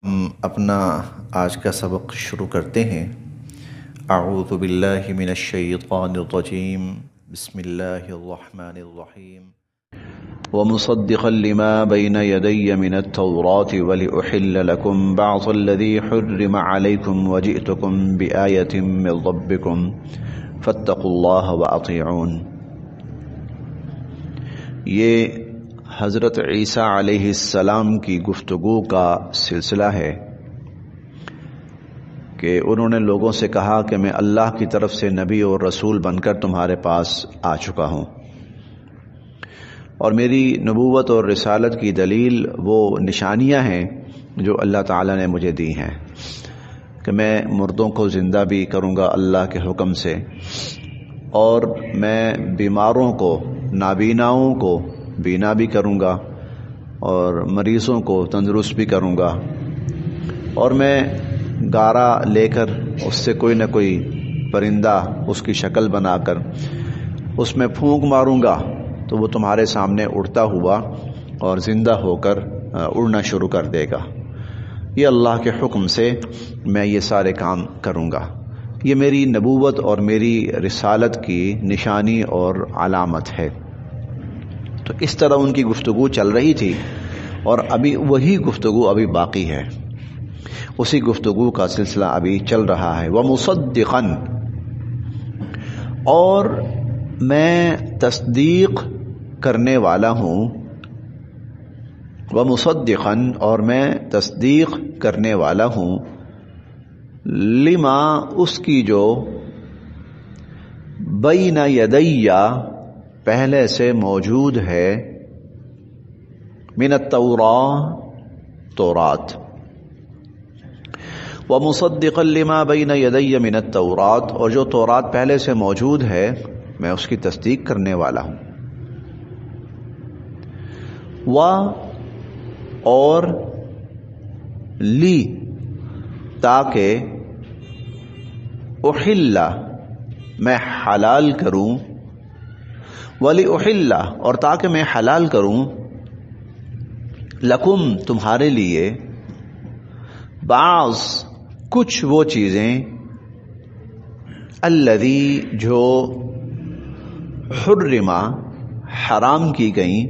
ہم اپنا آج کا سبق شروع کرتے ہیں۔ اعوذ باللہ من الشیطان الرجیم، بسم اللہ الرحمن الرحیم۔ ومصدقا لما بین یدی من التوراة ولأحل لکم بعض الذی حرم علیکم وجئتکم بآیۃ من ربکم فاتقوا اللہ واطیعون۔ یہ حضرت عیسیٰ علیہ السلام کی گفتگو کا سلسلہ ہے کہ انہوں نے لوگوں سے کہا کہ میں اللہ کی طرف سے نبی اور رسول بن کر تمہارے پاس آ چکا ہوں، اور میری نبوت اور رسالت کی دلیل وہ نشانیاں ہیں جو اللہ تعالیٰ نے مجھے دی ہیں کہ میں مردوں کو زندہ بھی کروں گا اللہ کے حکم سے، اور میں بیماروں کو، نابیناؤں کو بینا بھی کروں گا، اور مریضوں کو تندرست بھی کروں گا، اور میں گارا لے کر اس سے کوئی نہ کوئی پرندہ اس کی شکل بنا کر اس میں پھونک ماروں گا تو وہ تمہارے سامنے اڑتا ہوا اور زندہ ہو کر اڑنا شروع کر دے گا۔ یہ اللہ کے حکم سے میں یہ سارے کام کروں گا۔ یہ میری نبوت اور میری رسالت کی نشانی اور علامت ہے۔ تو اس طرح ان کی گفتگو چل رہی تھی، اور ابھی وہی گفتگو ابھی باقی ہے، اسی گفتگو کا سلسلہ ابھی چل رہا ہے۔ ومصدقا، اور میں تصدیق کرنے والا ہوں، ومصدقا، اور میں تصدیق کرنے والا ہوں، لما، اس کی جو، بین یدیّ، پہلے سے موجود ہے، من التوراۃ، تورات، ومصدقا لما بین یدی من التوراۃ، اور جو تورات پہلے سے موجود ہے میں اس کی تصدیق کرنے والا ہوں، اور لی، تاکہ، احل، میں حلال کروں، وَلِأُحِلَّ، اور تاکہ میں حلال کروں، لکم، تمہارے لیے، بعض، کچھ وہ چیزیں، الذی، جو، حرم، حرام کی گئیں،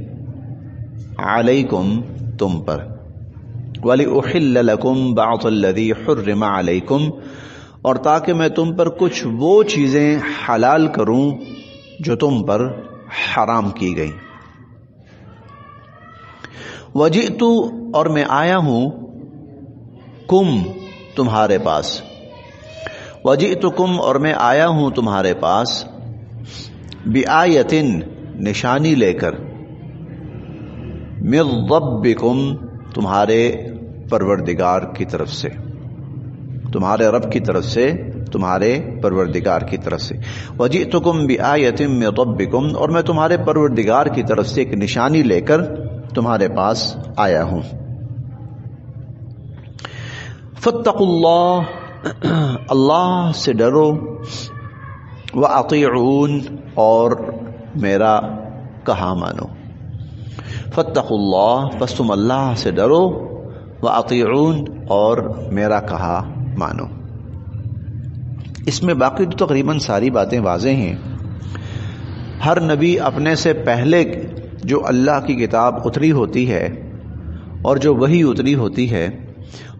علیکم، تم پر، وَلِأُحِلَّ لَكُمْ بَعْضَ الَّذِي حُرِّمَ عَلَيْكُمْ، اور تاکہ میں تم پر کچھ وہ چیزیں حلال کروں جو تم پر حرام کی گئی۔ وجئت، اور میں آیا ہوں، کم، تمہارے پاس، وجئتکم، اور میں آیا ہوں تمہارے پاس، بآیۃ، نشانی لے کر، من ربکم، تمہارے پروردگار کی طرف سے، تمہارے رب کی طرف سے، تمہارے پروردگار کی طرف سے، وجئتکم بآیۃ من ربکم، اور میں تمہارے پروردگار کی طرف سے ایک نشانی لے کر تمہارے پاس آیا ہوں۔ فاتقوا اللہ، اللہ سے ڈرو، واطیعون، اور میرا کہا مانو۔ فاتقوا اللہ، پس تم اللہ سے ڈرو، واطیعون، اور میرا کہا مانو۔ اس میں باقی تو تقریباً ساری باتیں واضح ہیں۔ ہر نبی اپنے سے پہلے جو اللہ کی کتاب اتری ہوتی ہے اور جو وحی اتری ہوتی ہے،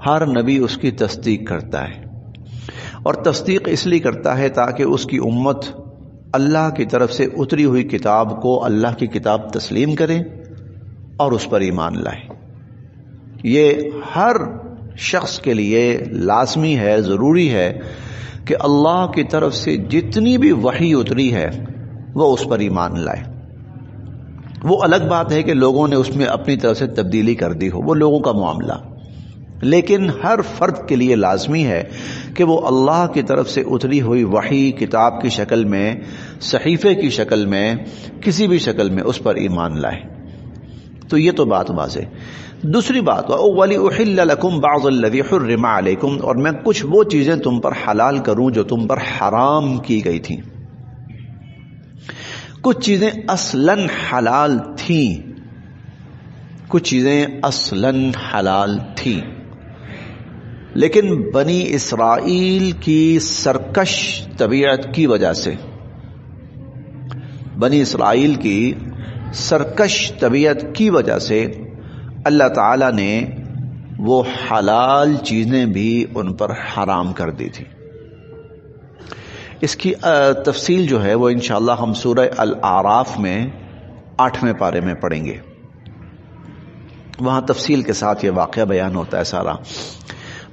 ہر نبی اس کی تصدیق کرتا ہے، اور تصدیق اس لیے کرتا ہے تاکہ اس کی امت اللہ کی طرف سے اتری ہوئی کتاب کو اللہ کی کتاب تسلیم کرے اور اس پر ایمان لائے۔ یہ ہر شخص کے لیے لازمی ہے، ضروری ہے کہ اللہ کی طرف سے جتنی بھی وحی اتری ہے وہ اس پر ایمان لائے۔ وہ الگ بات ہے کہ لوگوں نے اس میں اپنی طرف سے تبدیلی کر دی ہو، وہ لوگوں کا معاملہ، لیکن ہر فرد کے لیے لازمی ہے کہ وہ اللہ کی طرف سے اتری ہوئی وحی، کتاب کی شکل میں، صحیفے کی شکل میں، کسی بھی شکل میں اس پر ایمان لائے۔ تو یہ تو بات واضح۔ دوسری بات، وَلِأُحِلَّ لَكُمْ بَعْضَ الَّذِي حُرِّمَ عَلَيْكُمْ، اور میں کچھ وہ چیزیں تم پر حلال کروں جو تم پر حرام کی گئی تھیں۔ کچھ چیزیں اصلاً حلال تھیں، کچھ چیزیں اصلاً حلال تھیں، لیکن بنی اسرائیل کی سرکش طبیعت کی وجہ سے، بنی اسرائیل کی سرکش طبیعت کی وجہ سے اللہ تعالی نے وہ حلال چیزیں بھی ان پر حرام کر دی تھی۔ اس کی تفصیل جو ہے وہ انشاءاللہ ہم سورہ الاعراف میں 8ویں پارے میں پڑھیں گے، وہاں تفصیل کے ساتھ یہ واقعہ بیان ہوتا ہے سارا،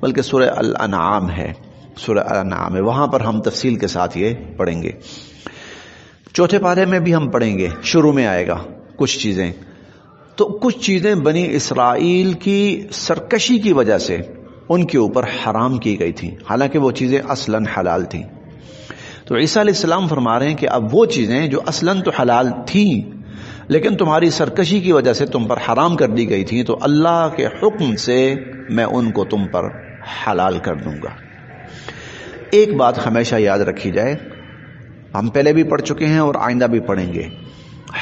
بلکہ سورہ الانعام ہے، سورہ الانعام ہے، وہاں پر ہم تفصیل کے ساتھ یہ پڑھیں گے۔ چوتھے پارے میں بھی ہم پڑھیں گے، شروع میں آئے گا کچھ چیزیں، تو کچھ چیزیں بنی اسرائیل کی سرکشی کی وجہ سے ان کے اوپر حرام کی گئی تھیں، حالانکہ وہ چیزیں اصلاً حلال تھیں۔ تو عیسیٰ علیہ السلام فرما رہے ہیں کہ اب وہ چیزیں جو اصلاً تو حلال تھیں لیکن تمہاری سرکشی کی وجہ سے تم پر حرام کر دی گئی تھیں، تو اللہ کے حکم سے میں ان کو تم پر حلال کر دوں گا۔ ایک بات ہمیشہ یاد رکھی جائے، ہم پہلے بھی پڑھ چکے ہیں اور آئندہ بھی پڑھیں گے،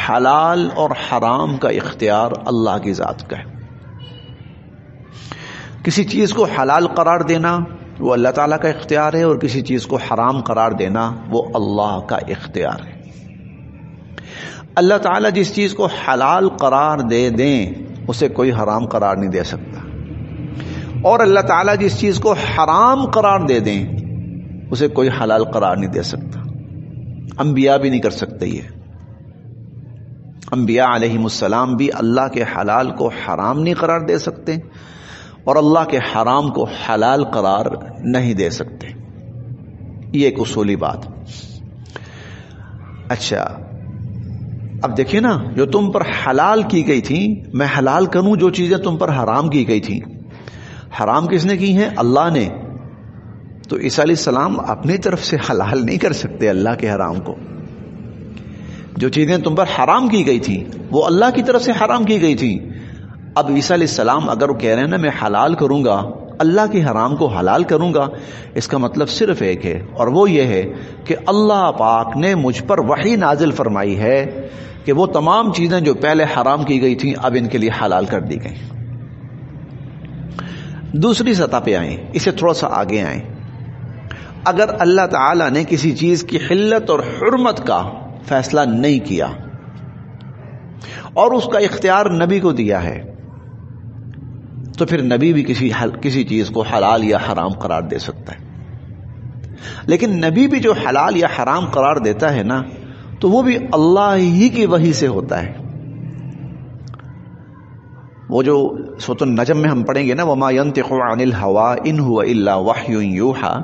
حلال اور حرام کا اختیار اللہ کی ذات کا ہے۔ کسی چیز کو حلال قرار دینا وہ اللہ تعالیٰ کا اختیار ہے، اور کسی چیز کو حرام قرار دینا وہ اللہ کا اختیار ہے۔ اللہ تعالیٰ جس چیز کو حلال قرار دے دیں اسے کوئی حرام قرار نہیں دے سکتا، اور اللہ تعالیٰ جس چیز کو حرام قرار دے دیں اسے کوئی حلال قرار نہیں دے سکتا۔ انبیاء بھی نہیں کر سکتے، یہ انبیاء علیہم السلام بھی اللہ کے حلال کو حرام نہیں قرار دے سکتے اور اللہ کے حرام کو حلال قرار نہیں دے سکتے، یہ ایک اصولی بات۔ اچھا اب دیکھیں نا، جو تم پر حلال کی گئی تھی میں حلال کروں جو چیزیں تم پر حرام کی گئی تھی، حرام کس نے کی ہیں؟ اللہ نے۔ تو عیسیٰ علیہ السلام اپنی طرف سے حلال نہیں کر سکتے اللہ کے حرام کو۔ جو چیزیں تم پر حرام کی گئی تھی وہ اللہ کی طرف سے حرام کی گئی تھی۔ اب عیسیٰ علیہ السلام اگر وہ کہہ رہے ہیں نا میں حلال کروں گا، اللہ کے حرام کو حلال کروں گا، اس کا مطلب صرف ایک ہے، اور وہ یہ ہے کہ اللہ پاک نے مجھ پر وحی نازل فرمائی ہے کہ وہ تمام چیزیں جو پہلے حرام کی گئی تھیں اب ان کے لیے حلال کر دی گئی۔ دوسری سطح پہ آئیں، اسے تھوڑا سا آگے آئیں۔ اگر اللہ تعالیٰ نے کسی چیز کی حلت اور حرمت کا فیصلہ نہیں کیا اور اس کا اختیار نبی کو دیا ہے، تو پھر نبی بھی کسی چیز کو حلال یا حرام قرار دے سکتا ہے۔ لیکن نبی بھی جو حلال یا حرام قرار دیتا ہے نا، تو وہ بھی اللہ ہی کی وحی سے ہوتا ہے۔ وہ جو سورۃ النجم میں ہم پڑھیں گے نا، وَمَا يَنطِقُ عَنِ الْهَوَىٰ إِنْ هُوَ إِلَّا وَحْيٌ يُوحَىٰ،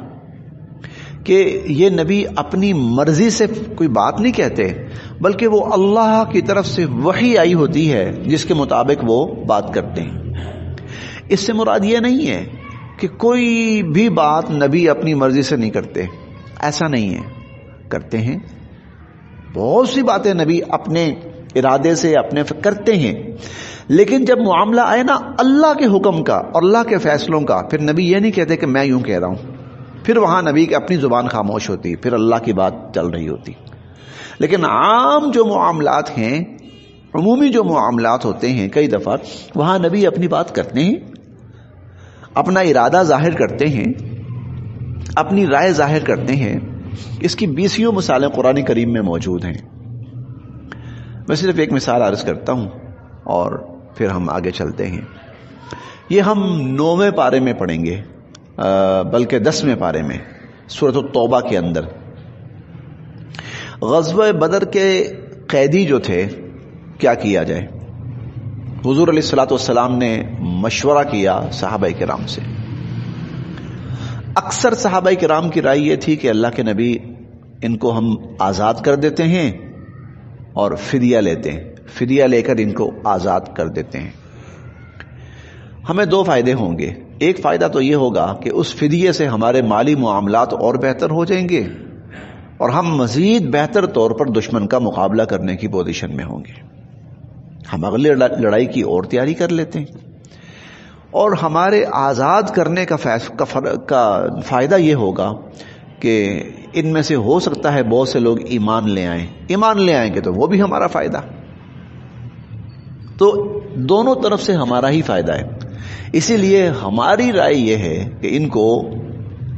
کہ یہ نبی اپنی مرضی سے کوئی بات نہیں کہتے، بلکہ وہ اللہ کی طرف سے وحی آئی ہوتی ہے جس کے مطابق وہ بات کرتے ہیں۔ اس سے مراد یہ نہیں ہے کہ کوئی بھی بات نبی اپنی مرضی سے نہیں کرتے، ایسا نہیں ہے، کرتے ہیں۔ بہت سی باتیں نبی اپنے ارادے سے اپنے کرتے ہیں، لیکن جب معاملہ آئے نا اللہ کے حکم کا اور اللہ کے فیصلوں کا، پھر نبی یہ نہیں کہتے کہ میں یوں کہہ رہا ہوں، پھر وہاں نبی کی اپنی زبان خاموش ہوتی، پھر اللہ کی بات چل رہی ہوتی۔ لیکن عام جو معاملات ہیں، عمومی جو معاملات ہوتے ہیں، کئی دفعہ وہاں نبی اپنی بات کرتے ہیں، اپنا ارادہ ظاہر کرتے ہیں، اپنی رائے ظاہر کرتے ہیں۔ اس کی 20 مثالیں قرآن کریم میں موجود ہیں۔ میں صرف ایک مثال عرض کرتا ہوں اور پھر ہم آگے چلتے ہیں۔ یہ ہم 9ویں پارے میں پڑھیں گے، بلکہ 10ویں پارے میں، سورۃ التوبہ کے اندر۔ غزوہ بدر کے قیدی جو تھے، کیا کیا جائے؟ حضور علیہ الصلوۃ والسلام نے مشورہ کیا صحابہ کرام سے۔ اکثر صحابہ کرام کی رائے یہ تھی کہ اللہ کے نبی، ان کو ہم آزاد کر دیتے ہیں اور فدیہ لیتے ہیں، فدیہ لے کر ان کو آزاد کر دیتے ہیں۔ ہمیں 2 فائدے ہوں گے۔ ایک فائدہ تو یہ ہوگا کہ اس فدیے سے ہمارے مالی معاملات اور بہتر ہو جائیں گے، اور ہم مزید بہتر طور پر دشمن کا مقابلہ کرنے کی پوزیشن میں ہوں گے، ہم اگلی لڑائی کی اور تیاری کر لیتے ہیں۔ اور ہمارے آزاد کرنے کا فائدہ یہ ہوگا کہ ان میں سے ہو سکتا ہے بہت سے لوگ ایمان لے آئیں، ایمان لے آئیں گے تو وہ بھی ہمارا فائدہ۔ تو دونوں طرف سے ہمارا ہی فائدہ ہے۔ اسی لیے ہماری رائے یہ ہے کہ ان کو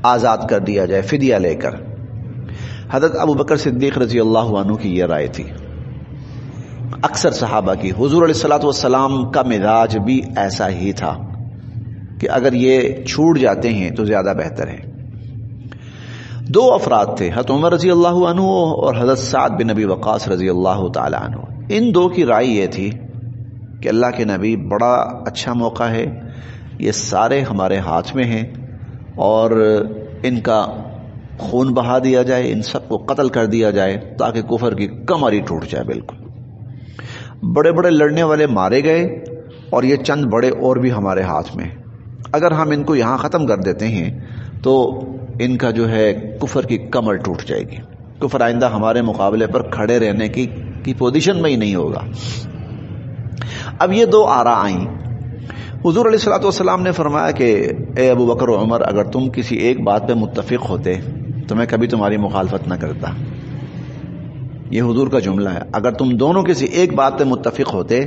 آزاد کر دیا جائے فدیہ لے کر. حضرت ابو بکر صدیق رضی اللہ عنہ کی یہ رائے تھی، اکثر صحابہ کی. حضور علیہ الصلوۃ والسلام کا مزاج بھی ایسا ہی تھا کہ اگر یہ چھوٹ جاتے ہیں تو زیادہ بہتر ہے. دو افراد تھے، حضرت عمر رضی اللہ عنہ اور حضرت سعد بن ابی وقاص رضی اللہ تعالی عنہ. ان دو کی رائے یہ تھی کہ اللہ کے نبی بڑا اچھا موقع ہے، یہ سارے ہمارے ہاتھ میں ہیں اور ان کا خون بہا دیا جائے، ان سب کو قتل کر دیا جائے تاکہ کفر کی کمر ہی ٹوٹ جائے. بالکل بڑے بڑے لڑنے والے مارے گئے اور یہ چند بڑے اور بھی ہمارے ہاتھ میں. اگر ہم ان کو یہاں ختم کر دیتے ہیں تو ان کا جو ہے کفر کی کمر ٹوٹ جائے گی، کفر آئندہ ہمارے مقابلے پر کھڑے رہنے کی پوزیشن میں ہی نہیں ہوگا. اب یہ دو آراء آئیں. حضور علیہ الصلوۃ والسلام نے فرمایا کہ اے ابو بکر و عمر، اگر تم کسی ایک بات پہ متفق ہوتے تو میں کبھی تمہاری مخالفت نہ کرتا. یہ حضور کا جملہ ہے، اگر تم دونوں کسی ایک بات پہ متفق ہوتے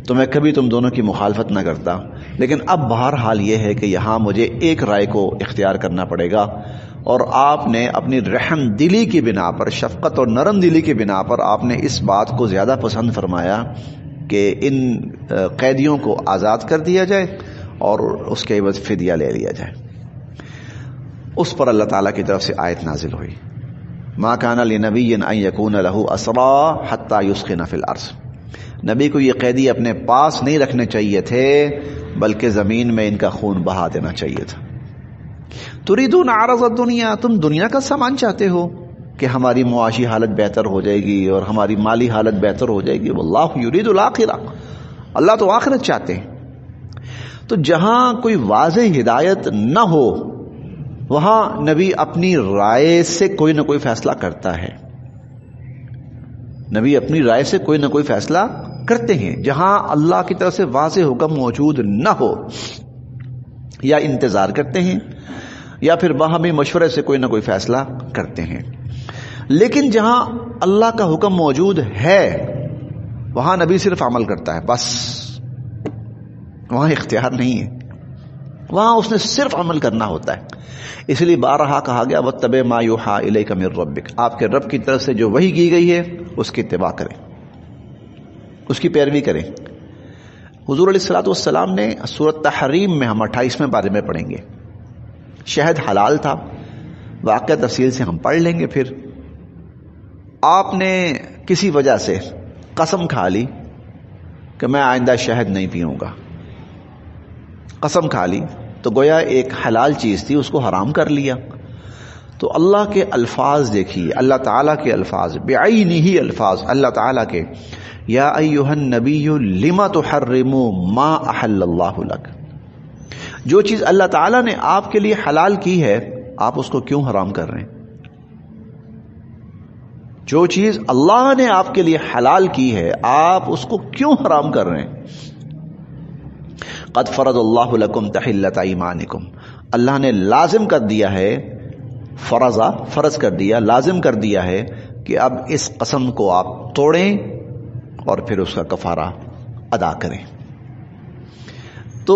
تو میں کبھی تم دونوں کی مخالفت نہ کرتا. لیکن اب بہرحال یہ ہے کہ یہاں مجھے ایک رائے کو اختیار کرنا پڑے گا، اور آپ نے اپنی رحم دلی کی بنا پر، شفقت اور نرم دلی کی بنا پر آپ نے اس بات کو زیادہ پسند فرمایا کہ ان قیدیوں کو آزاد کر دیا جائے اور اس کے عوض فدیہ لے لیا جائے. اس پر اللہ تعالیٰ کی طرف سے آیت نازل ہوئی، ما کان لنبی ان یکون له اسرا حتی یسخن فی الارض. نبی کو یہ قیدی اپنے پاس نہیں رکھنے چاہیے تھے بلکہ زمین میں ان کا خون بہا دینا چاہیے تھا. تریدون عرض الدنیا، تم دنیا کا سامان چاہتے ہو کہ ہماری معاشی حالت بہتر ہو جائے گی اور ہماری مالی حالت بہتر ہو جائے گی. واللہ یرید الآخرہ، اللہ تو آخرت چاہتے ہیں. تو جہاں کوئی واضح ہدایت نہ ہو وہاں نبی اپنی رائے سے کوئی نہ کوئی فیصلہ کرتا ہے. نبی اپنی رائے سے کوئی نہ کوئی فیصلہ کرتے ہیں. جہاں اللہ کی طرف سے واضح حکم موجود نہ ہو یا انتظار کرتے ہیں یا پھر باہمی مشورے سے کوئی نہ کوئی فیصلہ کرتے ہیں. لیکن جہاں اللہ کا حکم موجود ہے وہاں نبی صرف عمل کرتا ہے، بس. وہاں اختیار نہیں ہے، وہاں اس نے صرف عمل کرنا ہوتا ہے. اس لیے بارہا کہا گیا واتبع ما یوحی الیک من ربک، آپ کے رب کی طرف سے جو وحی کی گئی ہے اس کی اتباع کریں، اس کی پیروی کریں. حضور علیہ الصلوۃ والسلام نے سورۃ تحریم میں، ہم 28ویں بارے میں پڑھیں گے، شہد حلال تھا، واقعہ تفصیل سے ہم پڑھ لیں گے. پھر آپ نے کسی وجہ سے قسم کھا لی کہ میں آئندہ شہد نہیں پیوں گا، قسم کھا لی تو گویا ایک حلال چیز تھی اس کو حرام کر لیا. تو اللہ کے الفاظ دیکھیے، اللہ تعالیٰ کے الفاظ بعینہ الفاظ اللہ تعالیٰ کے، یا ایھا النبی لما تحرم ما احل اللہ لک. جو چیز اللہ تعالیٰ نے آپ کے لیے حلال کی ہے آپ اس کو کیوں حرام کر رہے ہیں؟ جو چیز اللہ نے آپ کے لیے حلال کی ہے آپ اس کو کیوں حرام کر رہے ہیں؟ قد فرض اللہ لکم تحلۃ ایمانکم، اللہ نے لازم کر دیا ہے، فرض کر دیا، لازم کر دیا ہے کہ اب اس قسم کو آپ توڑیں اور پھر اس کا کفارہ ادا کریں. تو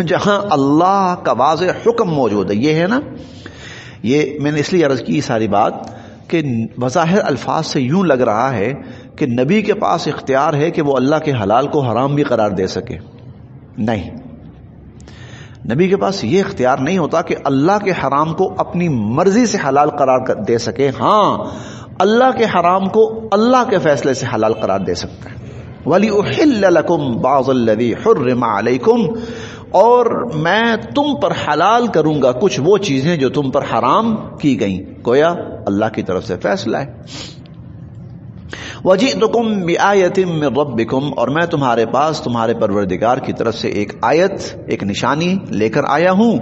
جہاں اللہ کا واضح حکم موجود ہے، یہ ہے نا، یہ میں نے اس لیے عرض کی ساری بات کہ بظاہر الفاظ سے یوں لگ رہا ہے کہ نبی کے پاس اختیار ہے کہ وہ اللہ کے حلال کو حرام بھی قرار دے سکے. نہیں، نبی کے پاس یہ اختیار نہیں ہوتا کہ اللہ کے حرام کو اپنی مرضی سے حلال قرار دے سکے. ہاں، اللہ کے حرام کو اللہ کے فیصلے سے حلال قرار دے سکتا ہے. وَلِأُحِلَّ لَكُمْ بَعْضَ الَّذِي حُرِّمَ عَلَيْكُمْ، اور میں تم پر حلال کروں گا کچھ وہ چیزیں جو تم پر حرام کی گئیں. گویا اللہ کی طرف سے فیصلہ ہے. وَجِئْتُكُمْ بِآيَةٍ مِّن رَبِّكُمْ، اور میں تمہارے پاس تمہارے پروردگار کی طرف سے ایک آیت، ایک نشانی لے کر آیا ہوں.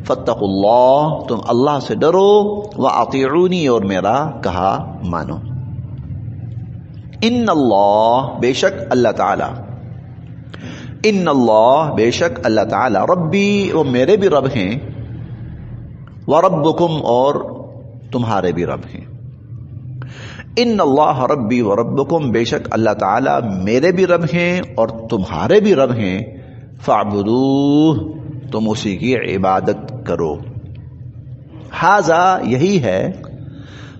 فَاتَّقُوا اللَّهَ، تم اللہ سے ڈرو، وَأَطِيعُونِي، اور میرا کہا مانو. ان اللہ، بے شک اللہ تعالی، ان اللہ، بے شک اللہ تعالی، ربی، وہ میرے بھی رب ہیں، وربکم، اور تمہارے بھی رب ہیں. ان اللہ ربی وربکم، بے شک اللہ تعالی میرے بھی رب ہیں اور تمہارے بھی رب ہیں. فاعبدوہ تم اسی کی عبادت کرو. ھذا یہی ہے،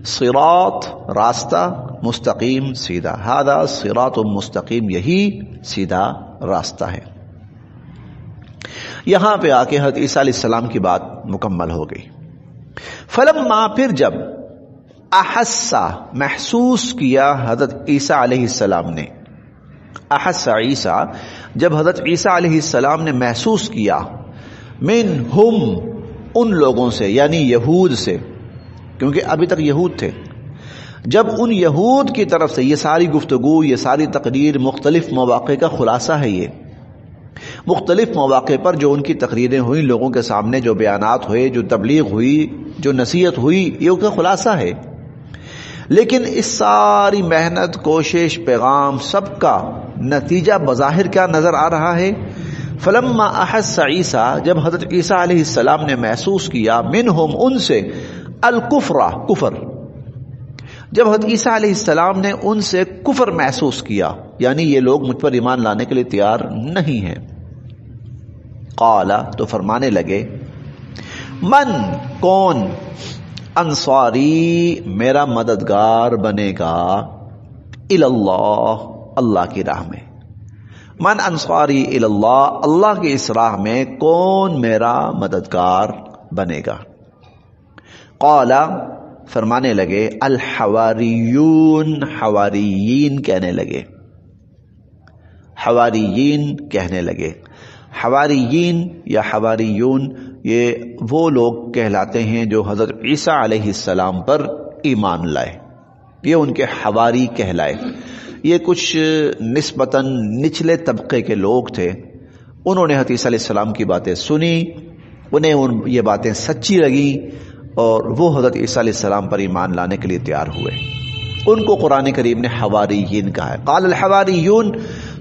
صراط راستہ، مستقیم سیدھا. ھذا صراط مستقیم یہی سیدھا راستہ ہے. یہاں پہ آ کے حضرت عیسیٰ علیہ السلام کی بات مکمل ہو گئی. فلما پھر جب احسا محسوس کیا حضرت عیسیٰ علیہ السلام نے، احس عیسیٰ جب حضرت عیسیٰ علیہ السلام نے محسوس کیا، منہم ان لوگوں سے یعنی یہود سے، کیونکہ ابھی تک یہود تھے، جب ان یہود کی طرف سے یہ ساری گفتگو، یہ ساری تقریر مختلف مواقع کا خلاصہ ہے. یہ مختلف مواقع پر جو ان کی تقریریں ہوئی، لوگوں کے سامنے جو بیانات ہوئے، جو تبلیغ ہوئی، جو نصیحت ہوئی، یہ ان کا خلاصہ ہے. لیکن اس ساری محنت، کوشش، پیغام سب کا نتیجہ بظاہر کیا نظر آ رہا ہے؟ فلما احس عیسیٰ جب حضرت عیسیٰ علیہ السلام نے محسوس کیا، منہم ان سے، الکفر کفر، جب حضرت عیسیٰ علیہ السلام نے ان سے کفر محسوس کیا، یعنی یہ لوگ مجھ پر ایمان لانے کے لیے تیار نہیں ہیں، قال تو فرمانے لگے، من کون، انصاری میرا مددگار بنے گا، اللہ اللہ کی راہ میں. من انصاری اللہ اللہ کی اس راہ میں کون میرا مددگار بنے گا. قال فرمانے لگے، الحواریون حواریین کہنے لگے، حواریین کہنے لگے. حواریین یا حواریون یہ وہ لوگ کہلاتے ہیں جو حضرت عیسیٰ علیہ السلام پر ایمان لائے، یہ ان کے حواری کہلائے. یہ کچھ نسبتاً نچلے طبقے کے لوگ تھے. انہوں نے حضرت عیسیٰ علیہ السلام کی باتیں سنی، انہیں یہ باتیں سچی لگی اور وہ حضرت عیسیٰ علیہ السلام پر ایمان لانے کے لیے تیار ہوئے. ان کو قرآن کریم نے حواریین کہا ہے. قال الحواریون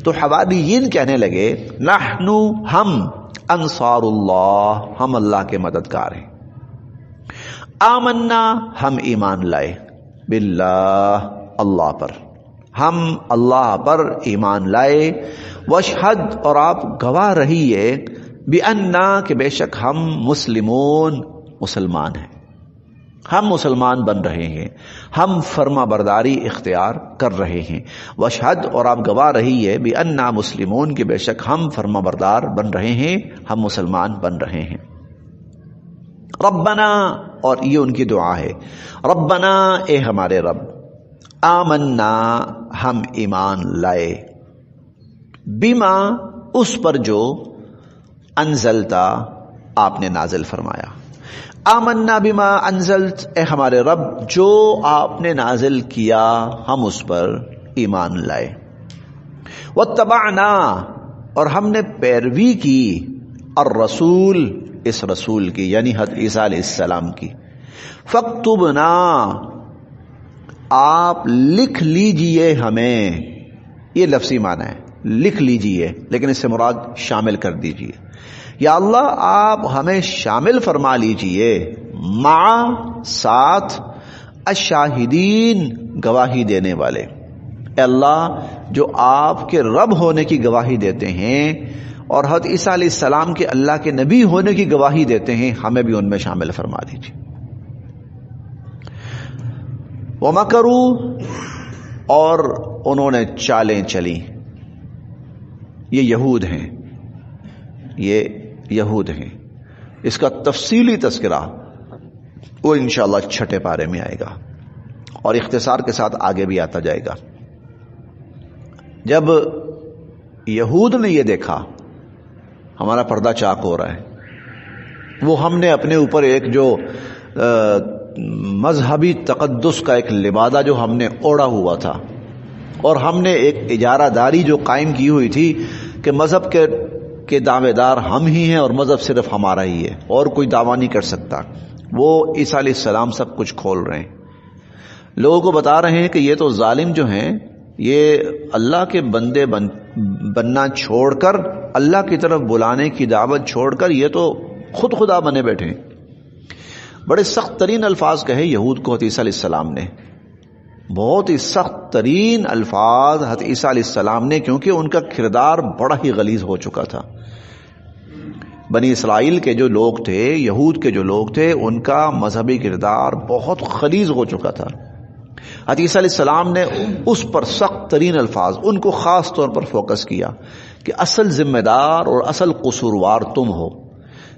تو حواریین کہنے لگے، نحن ہم، انصار اللہ ہم اللہ کے مددگار ہیں. آمنا ہم ایمان لائے، باللہ اللہ پر، ہم اللہ پر ایمان لائے. واشہد اور آپ گواہ رہیے، بأننا کہ بے شک ہم مسلمون مسلمان ہیں، ہم مسلمان بن رہے ہیں، ہم فرما برداری اختیار کر رہے ہیں. واشہد اور آپ گواہ رہیے، بأننا مسلمون کہ بے شک ہم فرما بردار بن رہے ہیں، ہم مسلمان بن رہے ہیں. ربنا اور یہ ان کی دعا ہے، ربنا اے ہمارے رب، آمنا ہم ایمان لائے، بما اس پر جو انزلتا آپ نے نازل فرمایا. آمنا بما انزلت اے ہمارے رب جو آپ نے نازل کیا ہم اس پر ایمان لائے. واتبعنا اور ہم نے پیروی کی، الرسول اس رسول کی یعنی حضرت عیسیٰ علیہ السلام کی. فاکتبنا آپ لکھ لیجئے ہمیں، یہ لفظی معنی ہے لکھ لیجئے، لیکن اس سے مراد شامل کر دیجئے. یا اللہ آپ ہمیں شامل فرما لیجئے، مع ساتھ، الشاہدین گواہی دینے والے. اے اللہ جو آپ کے رب ہونے کی گواہی دیتے ہیں اور حضرت عیسیٰ علیہ السلام کے اللہ کے نبی ہونے کی گواہی دیتے ہیں، ہمیں بھی ان میں شامل فرما دیجئے. وَمَكَرُوا اور انہوں نے چالیں چلی. یہ یہود ہیں، یہ یہود ہیں. اس کا تفصیلی تذکرہ وہ انشاءاللہ 6 پارے میں آئے گا اور اختصار کے ساتھ آگے بھی آتا جائے گا. جب یہود نے یہ دیکھا ہمارا پردہ چاک ہو رہا ہے، وہ ہم نے اپنے اوپر ایک جو مذہبی تقدس کا ایک لبادہ جو ہم نے اوڑھا ہوا تھا، اور ہم نے ایک اجارہ داری جو قائم کی ہوئی تھی کہ مذہب کے دعوے دار ہم ہی ہیں اور مذہب صرف ہمارا ہی ہے اور کوئی دعویٰ نہیں کر سکتا، وہ عیسیٰ علیہ السلام سب کچھ کھول رہے ہیں. لوگوں کو بتا رہے ہیں کہ یہ تو ظالم جو ہیں، یہ اللہ کے بندے بننا چھوڑ کر، اللہ کی طرف بلانے کی دعوت چھوڑ کر یہ تو خود خدا بنے بیٹھے ہیں. بڑے سخت ترین الفاظ کہے یہود کو حضرت عیسیٰ علیہ السلام نے، بہت ہی سخت ترین الفاظ حضرت عیسیٰ علیہ السلام نے، کیونکہ ان کا کردار بڑا ہی غلیظ ہو چکا تھا. بنی اسرائیل کے جو لوگ تھے، یہود کے جو لوگ تھے، ان کا مذہبی کردار بہت غلیظ ہو چکا تھا۔ حضرت عیسیٰ علیہ السلام نے اس پر سخت ترین الفاظ، ان کو خاص طور پر فوکس کیا کہ اصل ذمہ دار اور اصل قصوروار تم ہو،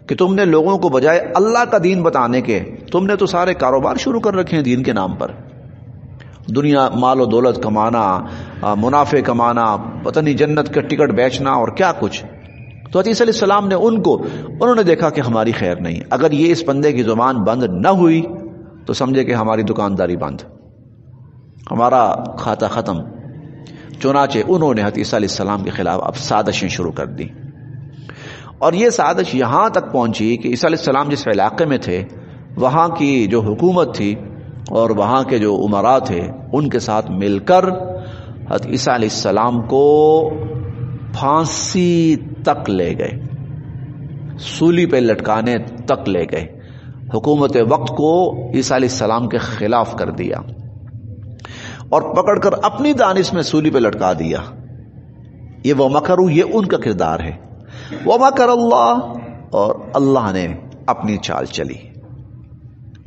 کہ تم نے لوگوں کو بجائے اللہ کا دین بتانے کے، تم نے تو سارے کاروبار شروع کر رکھے ہیں دین کے نام پر، دنیا مال و دولت کمانا، منافع کمانا، پتہ نہیں جنت کا ٹکٹ بیچنا اور کیا کچھ۔ تو حضرت عیسیٰ علیہ السلام نے انہوں نے دیکھا کہ ہماری خیر نہیں، اگر یہ اس بندے کی زبان بند نہ ہوئی تو سمجھے کہ ہماری دکانداری بند، ہمارا کھاتا ختم۔ چنانچہ انہوں نے حضرت عیسیٰ علیہ السلام کے خلاف اب سازشیں شروع کر دی، اور یہ سازش یہاں تک پہنچی کہ عیسیٰ علیہ السلام جس علاقے میں تھے، وہاں کی جو حکومت تھی اور وہاں کے جو امراء تھے، ان کے ساتھ مل کر حضرت عیسیٰ علیہ السلام کو پھانسی تک لے گئے، سولی پہ لٹکانے تک لے گئے۔ حکومت وقت کو عیسیٰ علیہ السلام کے خلاف کر دیا اور پکڑ کر اپنی دانش میں سولی پہ لٹکا دیا۔ یہ وہ مکرو، یہ ان کا کردار ہے۔ وَمَكَرَ اللَّهُ، اور اللہ نے اپنی چال چلی،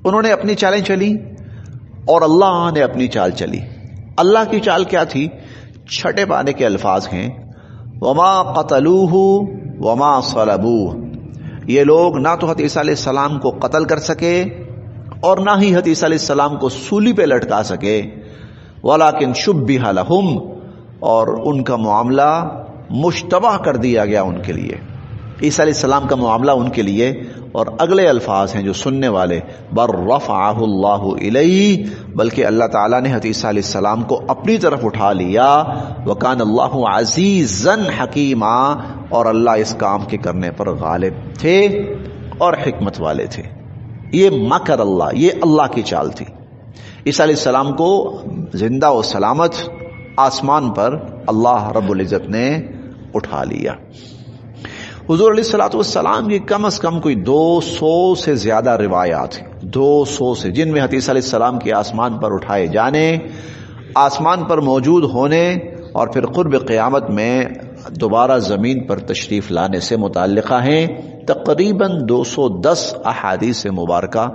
انہوں نے اپنی چالیں چلی اور اللہ نے اپنی چال چلی۔ اللہ کی چال کیا تھی؟ چھٹے پانے کے الفاظ ہیں، وَمَا قَتَلُوهُ وَمَا صَلَبُوهُ، یہ لوگ نہ تو حضرت عیسیٰ علیہ السلام کو قتل کر سکے اور نہ ہی حضرت عیسیٰ علیہ السلام کو سولی پہ لٹکا سکے، وَلَكِنْ شُبِّهَ لَهُمْ، اور ان کا معاملہ مشتبہ کر دیا گیا ان کے لیے، عیسیٰ علیہ السلام کا معاملہ ان کے لیے۔ اور اگلے الفاظ ہیں جو سننے والے، بر رفعہ اللہ الیہ، بلکہ اللہ تعالیٰ نے حضرت عیسیٰ علیہ السلام کو اپنی طرف اٹھا لیا۔ وکان اللہ عزیزا حکیما، اور اللہ اس کام کے کرنے پر غالب تھے اور حکمت والے تھے۔ یہ مکر اللہ، یہ اللہ کی چال تھی۔ عیسیٰ علیہ السلام کو زندہ و سلامت آسمان پر اللہ رب العزت نے اٹھا لیا۔ حضور علیہ الصلوۃ والسلام کی کم از کم کوئی 200 سے زیادہ روایات ہیں، 200 سے، جن میں حضرت عیسیٰ علیہ السلام کے آسمان پر اٹھائے جانے، آسمان پر موجود ہونے اور پھر قرب قیامت میں دوبارہ زمین پر تشریف لانے سے متعلقہ ہیں۔ تقریباً 210 احادیث مبارکہ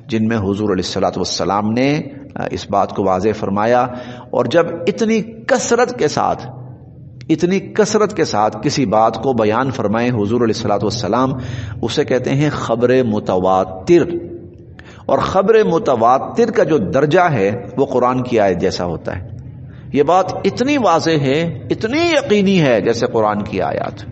جن میں حضور علیہ الصلوۃ والسلام نے اس بات کو واضح فرمایا۔ اور جب اتنی کثرت کے ساتھ کسی بات کو بیان فرمائیں حضور علیہ الصلوۃ والسلام، اسے کہتے ہیں خبر متواتر۔ اور خبر متواتر کا جو درجہ ہے وہ قرآن کی آیت جیسا ہوتا ہے۔ یہ بات اتنی واضح ہے، اتنی یقینی ہے جیسے قرآن کی آیات۔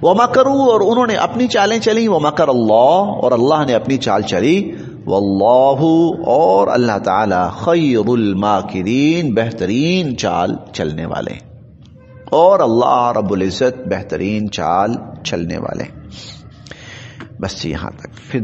وَمَكَرُوا، اور انہوں نے اپنی چالیں چلی، وَمَكَرَ اللَّهُ، اور اللہ نے اپنی چال چلی، واللہ، اور اللہ تعالی خیر الماکرین، بہترین چال چلنے والے، اور اللہ رب العزت بہترین چال چلنے والے۔ بس یہاں تک۔ پھر